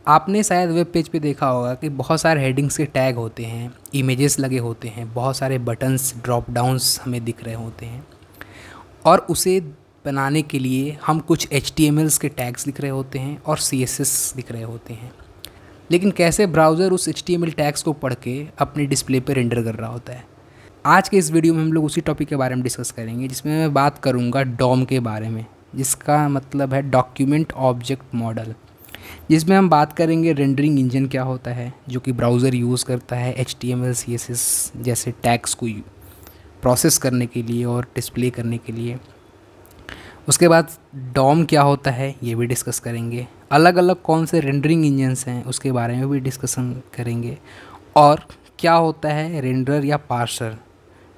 आपने शायद web page पे देखा होगा कि बहुत सारे हेडिंग्स के टैग होते हैं, इमेजेस लगे होते हैं, बहुत सारे बटन्स ड्रॉप डाउन्स हमें दिख रहे होते हैं और उसे बनाने के लिए हम कुछ HTMLs के टैग्स लिख रहे होते हैं और CSS लिख रहे होते हैं। लेकिन कैसे ब्राउज़र उस HTML टैग्स को पढ़ के अपने डिस्प्ले पर रेंडर कर रहा होता है। आज के इस वीडियो में हम लोग उसी टॉपिक के बारे में डिस्कस करेंगे, जिसमें मैं बात करूँगा DOM के बारे में, जिसका मतलब है डॉक्यूमेंट ऑब्जेक्ट मॉडल, जिसमें हम बात करेंगे रेंडरिंग इंजन क्या होता है जो कि ब्राउज़र यूज़ करता है HTML CSS जैसे टैग्स को प्रोसेस करने के लिए और डिस्प्ले करने के लिए। उसके बाद DOM क्या होता है ये भी डिस्कस करेंगे, अलग अलग कौन से रेंडरिंग इंजन्स हैं उसके बारे में भी डिस्कशन करेंगे, और क्या होता है रेंडर या पार्सर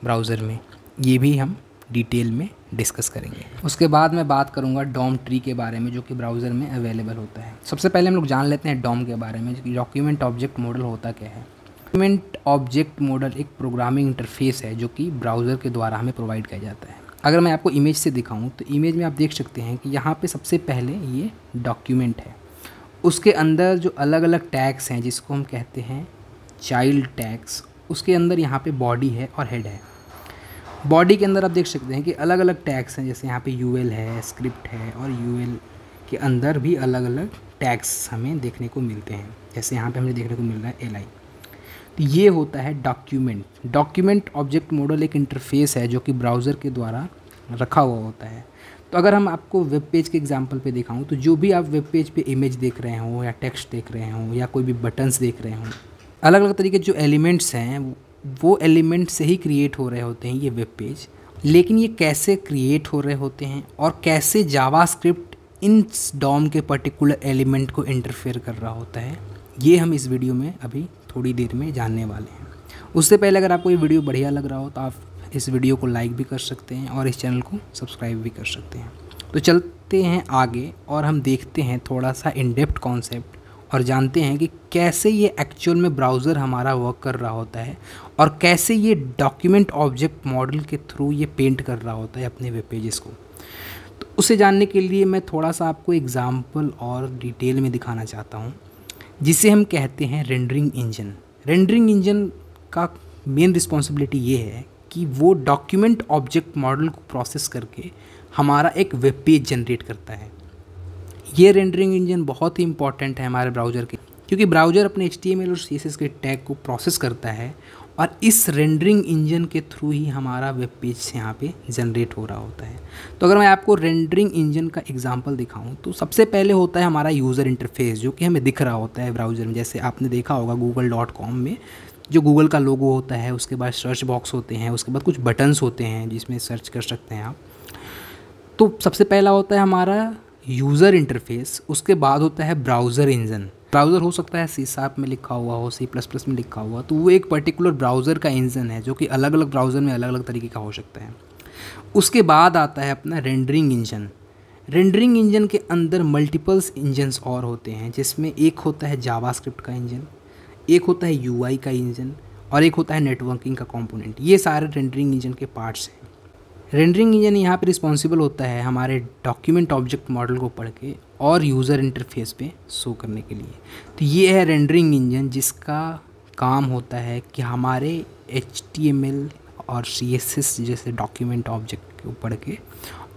ब्राउज़र में ये भी हम डिटेल में डिस्कस करेंगे। उसके बाद मैं बात करूंगा DOM ट्री के बारे में जो कि ब्राउज़र में अवेलेबल होता है। सबसे पहले हम लोग जान लेते हैं DOM के बारे में, जो कि डॉक्यूमेंट ऑब्जेक्ट मॉडल होता क्या है। डॉक्यूमेंट ऑब्जेक्ट मॉडल एक प्रोग्रामिंग इंटरफेस है जो कि ब्राउज़र के द्वारा हमें प्रोवाइड किया जाता है। अगर मैं आपको इमेज से दिखाऊँ तो इमेज में आप देख सकते हैं कि यहाँ पर सबसे पहले ये डॉक्यूमेंट है, उसके अंदर जो अलग अलग टैग्स हैं जिसको हम कहते हैं चाइल्ड टैग्स, उसके अंदर यहाँ पे बॉडी है और हेड है। बॉडी के अंदर आप देख सकते हैं कि अलग अलग टैग्स हैं, जैसे यहाँ पे UL है, स्क्रिप्ट है, और UL के अंदर भी अलग अलग टैग्स हमें देखने को मिलते हैं, जैसे यहाँ पे हमें देखने को मिल रहा है LI। तो ये होता है डॉक्यूमेंट। डॉक्यूमेंट ऑब्जेक्ट मॉडल एक इंटरफेस है जो कि ब्राउज़र के द्वारा रखा हुआ होता है। तो अगर हम आपको वेब पेज के एग्जांपल पे दिखाऊं तो जो भी आप वेब पेज पे इमेज देख रहे हो या टेक्स्ट देख रहे हो या कोई भी बटन्स देख रहे हो, अलग अलग तरीके जो एलिमेंट्स हैं वो एलिमेंट से ही क्रिएट हो रहे होते हैं ये वेब पेज। लेकिन ये कैसे क्रिएट हो रहे होते हैं और कैसे जावास्क्रिप्ट इन DOM के पर्टिकुलर एलिमेंट को इंटरफेयर कर रहा होता है, ये हम इस वीडियो में अभी थोड़ी देर में जानने वाले हैं। उससे पहले अगर आपको ये वीडियो बढ़िया लग रहा हो तो आप इस वीडियो को लाइक भी कर सकते हैं और इस चैनल को सब्सक्राइब भी कर सकते हैं। तो चलते हैं आगे और हम देखते हैं थोड़ा सा इन डेप्थ कॉन्सेप्ट और जानते हैं कि कैसे ये एक्चुअल में ब्राउज़र हमारा वर्क कर रहा होता है और कैसे ये डॉक्यूमेंट ऑब्जेक्ट मॉडल के थ्रू ये पेंट कर रहा होता है अपने वेब पेजेस को। तो उसे जानने के लिए मैं थोड़ा सा आपको एग्जांपल और डिटेल में दिखाना चाहता हूँ, जिसे हम कहते हैं रेंडरिंग इंजन। रेंडरिंग इंजन का मेन रिस्पॉन्सिबिलिटी ये है कि वो डॉक्यूमेंट ऑब्जेक्ट मॉडल को प्रोसेस करके हमारा एक वेब पेज जनरेट करता है। ये रेंडरिंग इंजन बहुत ही इंपॉर्टेंट है हमारे ब्राउज़र के, क्योंकि ब्राउज़र अपने HTML और CSS के टैग को प्रोसेस करता है और इस रेंडरिंग इंजन के थ्रू ही हमारा वेब पेज यहाँ पे जनरेट हो रहा होता है। तो अगर मैं आपको रेंडरिंग इंजन का एग्जांपल दिखाऊं तो सबसे पहले होता है हमारा यूज़र इंटरफेस जो कि हमें दिख रहा होता है ब्राउज़र में। जैसे आपने देखा होगा google.com में जो गूगल का लोगो होता है, उसके बाद सर्च बॉक्स होते हैं, उसके बाद कुछ बटन्स होते हैं जिसमें सर्च कर सकते हैं आप। तो सबसे पहला होता है हमारा यूज़र इंटरफेस, उसके बाद होता है ब्राउज़र इंजन। ब्राउज़र हो सकता है C# में लिखा हुआ हो, C++ में लिखा हुआ, तो वो एक पर्टिकुलर ब्राउज़र का इंजन है जो कि अलग अलग ब्राउज़र में अलग अलग तरीके का हो सकता है। उसके बाद आता है अपना रेंडरिंग इंजन। रेंडरिंग इंजन के अंदर मल्टीपल्स इंजन्स और होते हैं, जिसमें एक होता है जावास्क्रिप्ट का इंजन, एक होता है UI का इंजन और एक होता है नेटवर्किंग का कंपोनेंट। ये सारे रेंडरिंग इंजन के पार्ट्स हैं। रेंडरिंग इंजन यहाँ पे रिस्पॉन्सिबल होता है हमारे डॉक्यूमेंट ऑब्जेक्ट मॉडल को पढ़ के और यूज़र इंटरफेस पे शो करने के लिए। तो ये है रेंडरिंग इंजन, जिसका काम होता है कि हमारे HTML और CSS जैसे डॉक्यूमेंट ऑब्जेक्ट को पढ़ के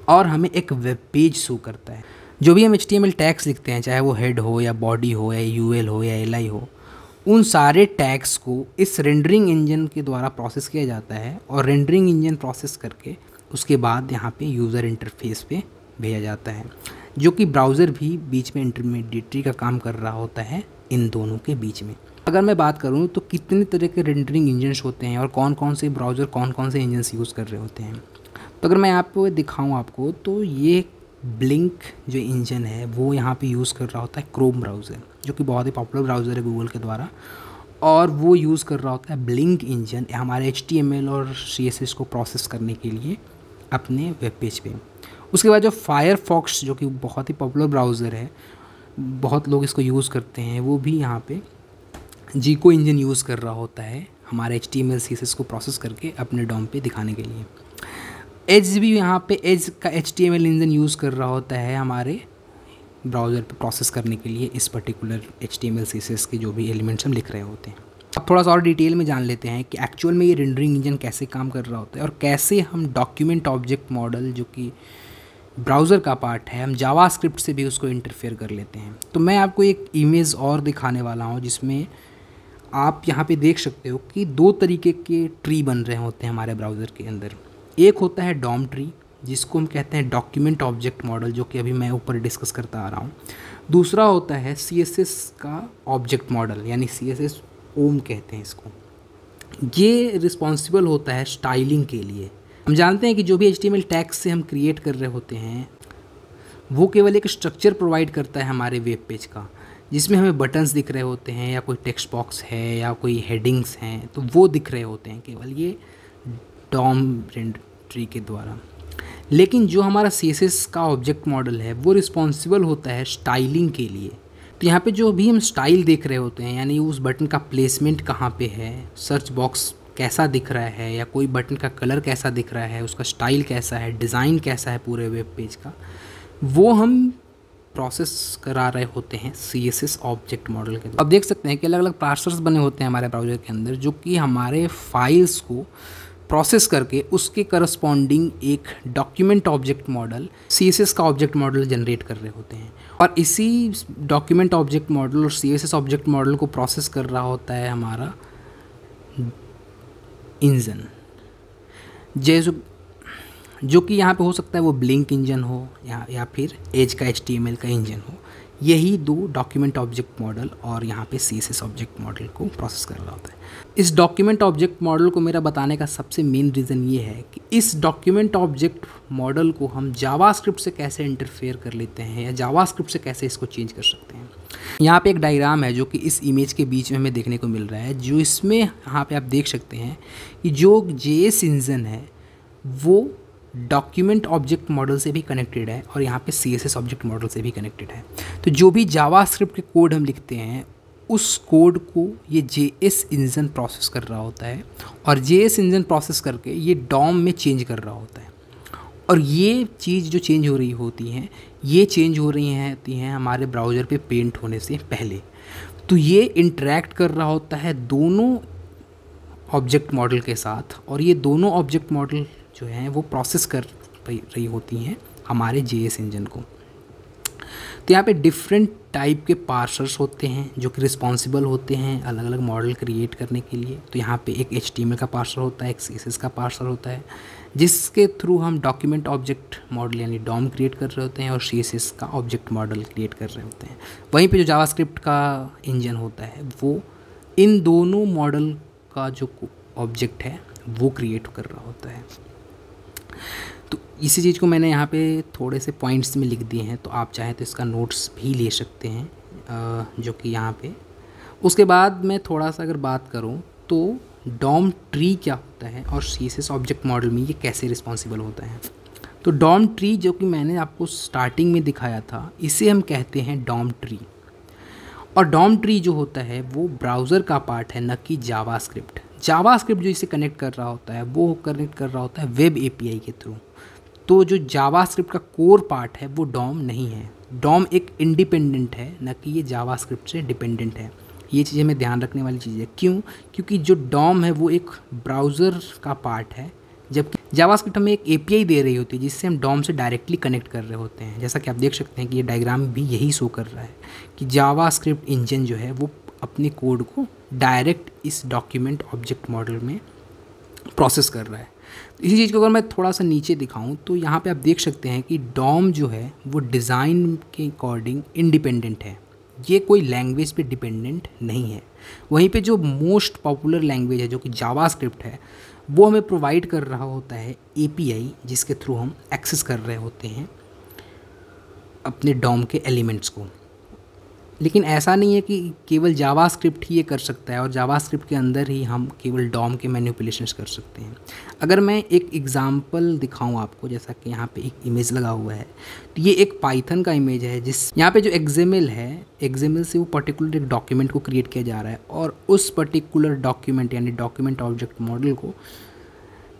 और हमें एक वेब पेज शो करता है। जो भी हम HTML टैग्स लिखते हैं, चाहे वो हेड हो या बॉडी हो या UL हो या LI हो, उन सारे टैग्स को इस रेंडरिंग इंजन के द्वारा प्रोसेस किया जाता है और रेंडरिंग इंजन प्रोसेस करके उसके बाद यहाँ पे यूज़र इंटरफेस पे भेजा जाता है, जो कि ब्राउज़र भी बीच में इंटरमीडिएटरी का काम कर रहा होता है इन दोनों के बीच में। अगर मैं बात करूँ तो कितने तरह के रेंडरिंग इंजन्स होते हैं और कौन कौन से ब्राउज़र कौन कौन से इंजन्स यूज़ कर रहे होते हैं, तो अगर मैं यहाँ पे दिखाऊँ आपको तो ये ब्लिंक जो इंजन है वो यहाँ पे यूज़ कर रहा होता है क्रोम ब्राउज़र, जो कि बहुत ही पॉपुलर ब्राउज़र है गूगल के द्वारा, और वो यूज़ कर रहा होता है ब्लिंक इंजन हमारे HTML और CSS को प्रोसेस करने के लिए अपने वेब पेज पे। उसके बाद जो फायरफॉक्स जो कि बहुत ही पॉपुलर ब्राउज़र है, बहुत लोग इसको यूज़ करते हैं, वो भी यहाँ पे जीको इंजन यूज़ कर रहा होता है हमारे HTML CSS को प्रोसेस करके अपने DOM पे दिखाने के लिए। एज भी यहाँ पे एज का HTML इंजन यूज़ कर रहा होता है हमारे ब्राउज़र पे प्रोसेस करने के लिए इस पर्टिकुलर HTML CSS के जो भी एलिमेंट्स हम लिख रहे होते हैं। अब थोड़ा सा और डिटेल में जान लेते हैं कि एक्चुअल में ये रेंडरिंग इंजन कैसे काम कर रहा होता है और कैसे हम डॉक्यूमेंट ऑब्जेक्ट मॉडल जो कि ब्राउज़र का पार्ट है, हम जावास्क्रिप्ट से भी उसको इंटरफेयर कर लेते हैं। तो मैं आपको एक इमेज और दिखाने वाला हूँ जिसमें आप यहाँ पे देख सकते हो कि दो तरीके के ट्री बन रहे होते हैं हमारे ब्राउज़र के अंदर। एक होता है डॉम ट्री, जिसको हम कहते हैं डॉक्यूमेंट ऑब्जेक्ट मॉडल, जो कि अभी मैं ऊपर डिस्कस करता आ रहा हूँ। दूसरा होता है CSS का ऑब्जेक्ट मॉडल, यानी CSS ओम कहते हैं इसको। ये रिस्पॉन्सिबल होता है स्टाइलिंग के लिए। हम जानते हैं कि जो भी HTML टैग्स से हम क्रिएट कर रहे होते हैं वो केवल एक स्ट्रक्चर प्रोवाइड करता है हमारे वेब पेज का, जिसमें हमें बटन्स दिख रहे होते हैं या कोई टेक्स्ट बॉक्स है या कोई हेडिंग्स हैं, तो वो दिख रहे होते हैं केवल ये डॉम ट्री के द्वारा। लेकिन जो हमारा CSS का ऑब्जेक्ट मॉडल है वो रिस्पॉन्सिबल होता है स्टाइलिंग के लिए। तो यहाँ पे जो भी हम स्टाइल देख रहे होते हैं, यानी उस बटन का प्लेसमेंट कहाँ पे है, सर्च बॉक्स कैसा दिख रहा है, या कोई बटन का कलर कैसा दिख रहा है, उसका स्टाइल कैसा है, डिज़ाइन कैसा है पूरे वेब पेज का, वो हम प्रोसेस करा रहे होते हैं CSS ऑब्जेक्ट मॉडल के। अब देख सकते हैं कि अलग अलग पार्सर्स बने होते हैं हमारे ब्राउज़र के अंदर, जो कि हमारे फाइल्स को प्रोसेस करके उसके करस्पॉन्डिंग एक डॉक्यूमेंट ऑब्जेक्ट मॉडल CSS का ऑब्जेक्ट मॉडल जनरेट कर रहे होते हैं। और इसी डॉक्यूमेंट ऑब्जेक्ट मॉडल और CSS ऑब्जेक्ट मॉडल को प्रोसेस कर रहा होता है हमारा इंजन, जैसे जो कि यहाँ पे हो सकता है वो ब्लिंक इंजन हो या फिर एज का HTML का इंजन हो। यही दो डॉक्यूमेंट ऑब्जेक्ट मॉडल और यहाँ पे CSS ऑब्जेक्ट मॉडल को प्रोसेस कर रहा होता है। इस डॉक्यूमेंट ऑब्जेक्ट मॉडल को मेरा बताने का सबसे मेन रीज़न ये है कि इस डॉक्यूमेंट ऑब्जेक्ट मॉडल को हम जावास्क्रिप्ट से कैसे इंटरफेयर कर लेते हैं या जावास्क्रिप्ट से कैसे इसको चेंज कर सकते हैं। यहाँ पे एक डायग्राम है जो कि इस इमेज के बीच में हमें देखने को मिल रहा है, जो इसमें यहाँ पे आप देख सकते हैं कि जो JS इंजन है वो डॉक्यूमेंट ऑब्जेक्ट मॉडल से भी कनेक्टेड है और यहाँ पे CSS ऑब्जेक्ट मॉडल से भी कनेक्टेड है। तो जो भी जावास्क्रिप्ट के कोड हम लिखते हैं उस कोड को ये JS इंजन प्रोसेस कर रहा होता है और JS इंजन प्रोसेस करके ये डॉम में चेंज कर रहा होता है। और ये चीज़ जो चेंज हो रही होती हैं, ये चेंज हो रही हैं हमारे ब्राउज़र पे पेंट होने से पहले। तो ये इंटरेक्ट कर रहा होता है दोनों ऑब्जेक्ट मॉडल के साथ, और ये दोनों ऑब्जेक्ट मॉडल जो हैं वो प्रोसेस कर रही होती हैं हमारे JS इंजन को। तो यहाँ पे डिफरेंट टाइप के पार्सर्स होते हैं जो कि रिस्पॉन्सिबल होते हैं अलग अलग मॉडल क्रिएट करने के लिए। तो यहाँ पे एक HTML का पार्सर होता है, एक CSS का पार्सर होता है, जिसके थ्रू हम डॉक्यूमेंट ऑब्जेक्ट मॉडल यानी डॉम क्रिएट कर रहे होते हैं और CSS का ऑब्जेक्ट मॉडल क्रिएट कर रहे होते हैं। वहीं पे जो जावास्क्रिप्ट का इंजन होता है वो इन दोनों मॉडल का जो ऑब्जेक्ट है वो क्रिएट कर रहा होता है। तो इसी चीज़ को मैंने यहाँ पे थोड़े से पॉइंट्स में लिख दिए हैं, तो आप चाहें तो इसका नोट्स भी ले सकते हैं जो कि यहाँ पे। उसके बाद मैं थोड़ा सा अगर बात करूँ तो डॉम ट्री क्या होता है और CSS ऑब्जेक्ट मॉडल में ये कैसे रिस्पॉन्सिबल होता है। तो डॉम ट्री जो कि मैंने आपको स्टार्टिंग में दिखाया था, इसे हम कहते हैं डॉम ट्री। और डॉम ट्री जो होता है वो ब्राउज़र का पार्ट है, न कि जावास्क्रिप्ट। जावास्क्रिप्ट जो इसे कनेक्ट कर रहा होता है वो कनेक्ट कर रहा होता है वेब API के थ्रू। तो जो जावास्क्रिप्ट का कोर पार्ट है वो डॉम नहीं है। डॉम एक इंडिपेंडेंट है, न कि ये जावास्क्रिप्ट से डिपेंडेंट है। ये चीज़ हमें ध्यान रखने वाली चीज़ है। क्यों? क्योंकि जो डॉम है वो एक ब्राउज़र का पार्ट है, जबकि जावास्क्रिप्ट हमें एक API दे रही होती है जिससे हम डॉम से डायरेक्टली कनेक्ट कर रहे होते हैं। जैसा कि आप देख सकते हैं कि ये डायग्राम भी यही शो कर रहा है कि जावास्क्रिप्ट इंजन जो है वो अपने कोड को डायरेक्ट इस डॉक्यूमेंट ऑब्जेक्ट मॉडल में प्रोसेस कर रहा है। इसी चीज़ को अगर मैं थोड़ा सा नीचे दिखाऊं तो यहाँ पे आप देख सकते हैं कि डॉम जो है वो डिज़ाइन के अकॉर्डिंग इंडिपेंडेंट है, ये कोई लैंग्वेज पे डिपेंडेंट नहीं है। वहीं पे जो मोस्ट पॉपुलर लैंग्वेज है जो कि जावास्क्रिप्ट है वो हमें प्रोवाइड कर रहा होता है API, जिसके थ्रू हम एक्सेस कर रहे होते हैं अपने डॉम के एलिमेंट्स को। लेकिन ऐसा नहीं है कि केवल जावास्क्रिप्ट ही ये कर सकता है और जावास्क्रिप्ट के अंदर ही हम केवल डॉम के मैनिपुलेशंस कर सकते हैं। अगर मैं एक एग्जांपल दिखाऊं आपको, जैसा कि यहाँ पे एक इमेज लगा हुआ है, तो ये एक पाइथन का इमेज है जिस यहाँ पे जो XML है, XML से वो पर्टिकुलर एक डॉक्यूमेंट को क्रिएट किया जा रहा है और उस पर्टिकुलर डॉक्यूमेंट यानी डॉक्यूमेंट ऑब्जेक्ट मॉडल को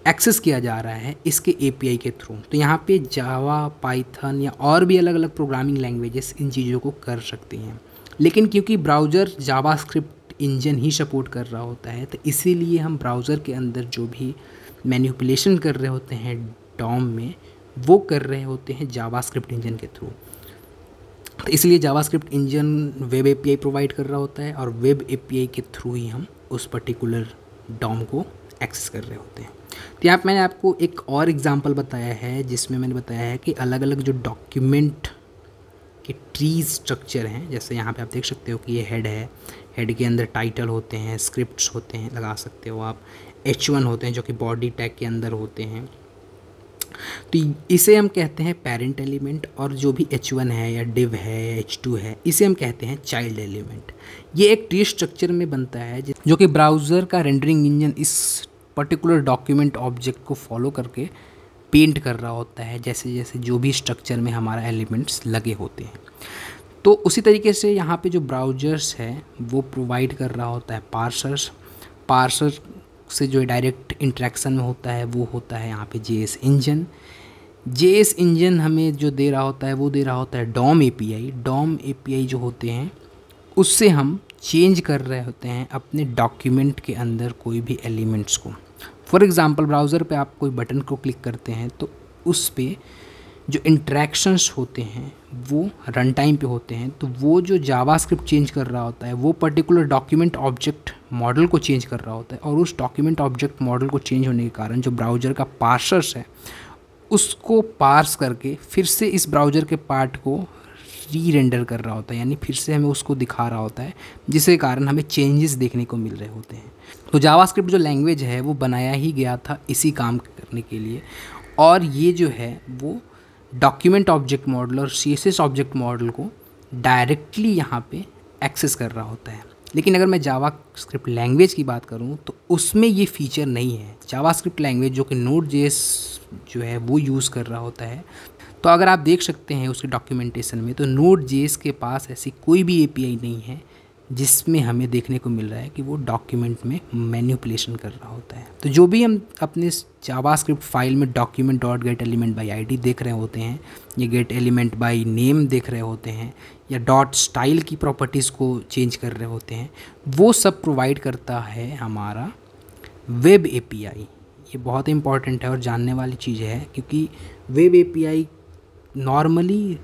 एक्सेस किया जा रहा है इसके एपीआई के थ्रू। तो यहाँ पे जावा, पाइथन या और भी अलग अलग प्रोग्रामिंग लैंग्वेजेस इन चीज़ों को कर सकती हैं, लेकिन क्योंकि ब्राउज़र जावास्क्रिप्ट इंजन ही सपोर्ट कर रहा होता है, तो इसीलिए हम ब्राउज़र के अंदर जो भी मैनिपुलेशन कर रहे होते हैं डॉम में, वो कर रहे होते हैं जावास्क्रिप्ट इंजन के थ्रू। तो इसलिए JavaScript engine web API provide कर रहा होता है और वेब एपीआई के थ्रू ही हम उस पर्टिकुलर डॉम को एक्सेस कर रहे होते हैं। तो यहाँ मैंने आपको एक और एग्जांपल बताया है जिसमें मैंने बताया है कि अलग अलग जो डॉक्यूमेंट के ट्री स्ट्रक्चर हैं, जैसे यहाँ पे आप देख सकते हो कि ये हेड है, हेड के अंदर टाइटल होते हैं, स्क्रिप्ट्स होते हैं, लगा सकते हो आप, H1 होते हैं जो कि बॉडी टैग के अंदर होते हैं। तो इसे हम कहते हैं पेरेंट एलिमेंट, और जो भी H1 है या div है या H2 है, इसे हम कहते हैं चाइल्ड एलिमेंट। ये एक ट्री स्ट्रक्चर में बनता है जो कि ब्राउज़र का रेंडरिंग इंजन इस पर्टिकुलर डॉक्यूमेंट ऑब्जेक्ट को फॉलो करके पेंट कर रहा होता है, जैसे जैसे जो भी स्ट्रक्चर में हमारा एलिमेंट्स लगे होते हैं। तो उसी तरीके से यहाँ पे जो ब्राउज़र्स है वो प्रोवाइड कर रहा होता है पार्सर्स। पार्सर से जो डायरेक्ट इंटरेक्शन में होता है वो होता है यहाँ पे JS इंजन। JS इंजन हमें जो दे रहा होता है वो दे रहा होता है DOM API। DOM API जो होते हैं उससे हम चेंज कर रहे होते हैं अपने डॉक्यूमेंट के अंदर कोई भी एलिमेंट्स को। फॉर एग्ज़ाम्पल ब्राउज़र पे आप कोई बटन को क्लिक करते हैं तो उस पे जो इंट्रैक्शंस होते हैं वो रन टाइम पे होते हैं, तो वो जो जावास्क्रिप्ट चेंज कर रहा होता है वो पर्टिकुलर डॉक्यूमेंट ऑब्जेक्ट मॉडल को चेंज कर रहा होता है, और उस डॉक्यूमेंट ऑब्जेक्ट मॉडल को चेंज होने के कारण जो ब्राउज़र का पार्सर्स है उसको पार्स करके फिर से इस ब्राउज़र के पार्ट को री रेंडर कर रहा होता है, यानी फिर से हमें उसको दिखा रहा होता है, जिसके कारण हमें चेंजेस देखने को मिल रहे होते हैं। तो जावास्क्रिप्ट जो लैंग्वेज है वो बनाया ही गया था इसी काम करने के लिए, और ये जो है वो डॉक्यूमेंट ऑब्जेक्ट मॉडल और CSS ऑब्जेक्ट मॉडल को डायरेक्टली यहाँ पे एक्सेस कर रहा होता है। लेकिन अगर मैं जावास्क्रिप्ट लैंग्वेज की बात करूँ तो उसमें ये फीचर नहीं है। जावास्क्रिप्ट लैंग्वेज जो कि Node.js जो है वो यूज़ कर रहा होता है, तो अगर आप देख सकते हैं उसके डॉक्यूमेंटेशन में, तो Node.js के पास ऐसी कोई भी API नहीं है जिसमें हमें देखने को मिल रहा है कि वो डॉक्यूमेंट में मैनिपुलेशन कर रहा होता है। तो जो भी हम अपने जावास्क्रिप्ट फाइल में document dot gate element by ID देख रहे होते हैं, या गेट एलिमेंट बाई नेम देख रहे होते हैं, या डॉट स्टाइल की प्रॉपर्टीज़ को चेंज कर रहे होते हैं, वो सब प्रोवाइड करता है हमारा वेब API। ये बहुत इंपॉर्टेंट है और जानने वाली चीज़ है, क्योंकि वेब API नॉर्मली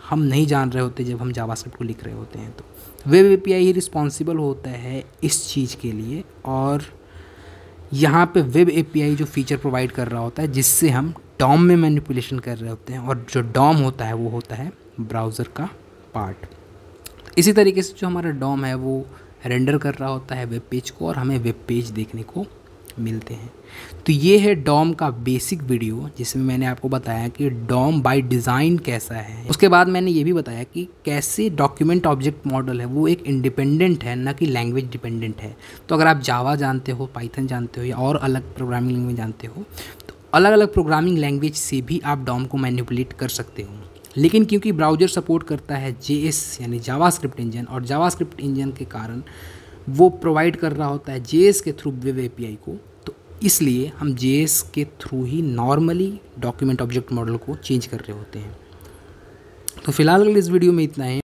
हम नहीं जान रहे होते जब हम जावास्क्रिप्ट को लिख रहे होते हैं। तो वेब API ही रिस्पॉन्सिबल होता है इस चीज़ के लिए, और यहाँ पे वेब API जो फीचर प्रोवाइड कर रहा होता है जिससे हम DOM में मैनिपुलेशन कर रहे होते हैं, और जो DOM होता है वो होता है ब्राउज़र का पार्ट। इसी तरीके से जो हमारा DOM है वो रेंडर कर रहा होता है वेब पेज को, और हमें वेब पेज देखने को मिलते हैं। तो ये है DOM का बेसिक वीडियो, जिसमें मैंने आपको बताया कि DOM बाय डिज़ाइन कैसा है। उसके बाद मैंने ये भी बताया कि कैसे डॉक्यूमेंट ऑब्जेक्ट मॉडल है वो एक इंडिपेंडेंट है, ना कि लैंग्वेज डिपेंडेंट है। तो अगर आप जावा जानते हो, पाइथन जानते हो, या और अलग प्रोग्रामिंग लैंग्वेज जानते हो, तो अलग अलग प्रोग्रामिंग लैंग्वेज से भी आप DOM को मैनिपुलेट कर सकते हो। लेकिन क्योंकि ब्राउज़र सपोर्ट करता है JS यानी जावास्क्रिप्ट इंजन, और जावास्क्रिप्ट इंजन के कारण वो प्रोवाइड कर रहा होता है JS के थ्रू वेब API को, तो इसलिए हम JS के थ्रू ही नॉर्मली डॉक्यूमेंट ऑब्जेक्ट मॉडल को चेंज कर रहे होते हैं। तो फिलहाल इस वीडियो में इतना है।